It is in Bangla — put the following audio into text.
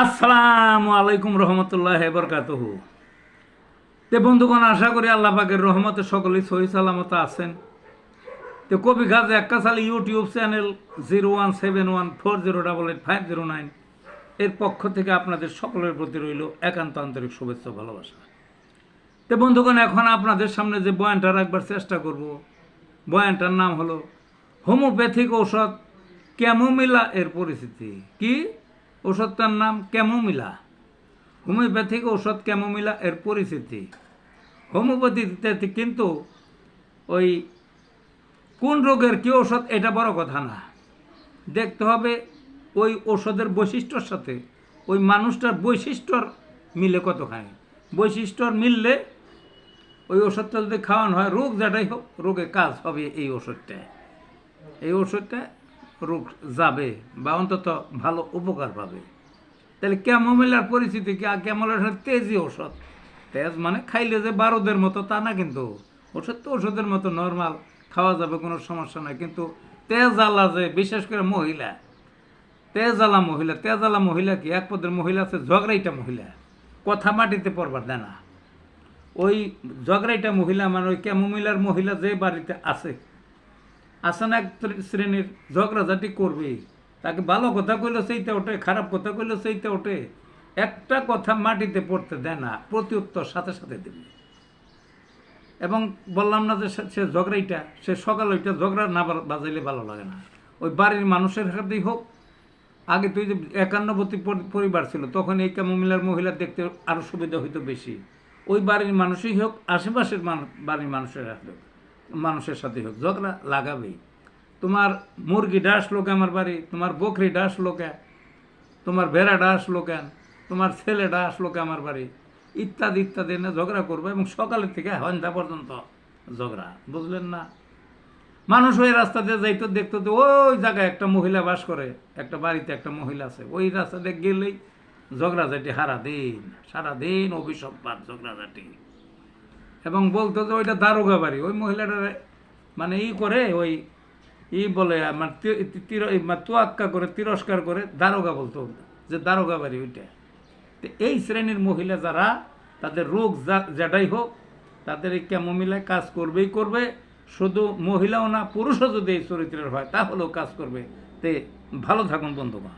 আসসালামু আলাইকুম রহমতুল্লাহ বরকাতুহু। তে বন্ধুগণ, আশা করি আল্লাহ পাকের রহমতে সকলেই সহি সালামত আছেন। তো কবি গাজী আক্কাস আলী ইউটিউব চ্যানেল 017140885009 এর পক্ষ থেকে আপনাদের সকলের প্রতি রইল একান্ত আন্তরিক শুভেচ্ছা ভালোবাসা। তো বন্ধুগণ, এখন আপনাদের সামনে যে বয়ানটা রাখবার চেষ্টা করব, বয়ানটার নাম হলো হোমিওপ্যাথিক ঔষধ ক্যামোমিলা এর পরিচিতি। কি ওষুধটার নাম? ক্যামোমিলা। হোমিওপ্যাথিক ঔষধ ক্যামোমিলা এর পরিচিতি। হোমিওপ্যাথিতে কিন্তু ওই কোন রোগের কী ওষুধ এটা বড় কথা না, দেখতে হবে ওই ওষুধের বৈশিষ্ট্যর সাথে ওই মানুষটার বৈশিষ্ট্যর মিলে কতখানি। বৈশিষ্ট্যর মিললে ওই ওষুধটা যদি খাওয়ানো হয়, রোগ যেটাই হোক, রোগে কাজ হবে এই ওষুধটা রোগ যাবে বা অন্তত ভালো উপকার পাবে। তাহলে ক্যামোমিলার পরিচিতি কি? ক্যামোমিলার তেজি ঔষধ। তেজ মানে খাইলে যে বারুদের মতো তা না, কিন্তু ওষুধ তো ওষুধের মতো নর্মাল খাওয়া যাবে, কোনো সমস্যা নাই। কিন্তু তেজালা যে, বিশেষ করে মহিলা, তেজালা মহিলা কি এক পদের মহিলা আছে? ঝগড়াইটা মহিলা, কথা মাটিতে পড়বার দেয় না। ওই ঝগড়াইটা মহিলা মানে ওই ক্যামোমিলার মহিলা যে বাড়িতে আছে না এক শ্রেণীর ঝগড়াঝাটি করবে, তাকে ভালো কথা কইলেও সেইটা ওঠে, খারাপ কথা কইলেও সেইটা ওঠে, একটা কথা মাটিতে পড়তে দেয় না, প্রত্যুত্তর সাথে সাথে দেবে। এবং বললাম না যে সে ঝগড়াইটা, সে সকাল ওইটা ঝগড়া না বাজাইলে ভালো লাগে না। ওই বাড়ির মানুষের সাথেই হোক, আগে তুই যে 91 পরিবার ছিল, তখন এই ক্যামোমিলার মহিলা দেখতে আরও সুবিধা হইতো বেশি। ওই বাড়ির মানুষই হোক, আশেপাশের বাড়ির মানুষের সাথে হোক, ঝগড়া লাগাবেই। তোমার মুরগিটা আসলো কে আমার বাড়ি, তোমার বকরিটা আসলো কে, তোমার ভেড়াটা আসলো কেন, তোমার ছেলেটা আসলো কে আমার বাড়ি, ইত্যাদি ইত্যাদি না ঝগড়া করবো। এবং সকালের থেকে সন্ধ্যা পর্যন্ত ঝগড়া, বুঝলেন না? মানুষ ওই রাস্তা দিয়ে যাইতো, দেখতো তো ওই জায়গায় একটা মহিলা বাস করে, একটা বাড়িতে একটা মহিলা আছে, ওই রাস্তা দিয়ে গেলেই ঝগড়াঝাটি সারাদিন অভিসম্পাদ ঝগড়াঝাটি। এবং বলতো যে ওইটা দারোগা বাড়ি, ওই মহিলাটা মানে করে ওই বলে মানে তোয়াক্কা করে, তিরস্কার করে দারোগা বলতো, যে দারোগা বাড়ি ওইটা। তো এই শ্রেণীর মহিলা যারা, তাদের রোগ যেটাই হোক, তাদের এই ক্যামোমিলায় কাজ করবেই করবে। শুধু মহিলাও না, পুরুষও যদি এই চরিত্রের হয় তাহলেও কাজ করবে। তে ভালো থাকুন বন্ধুগণ।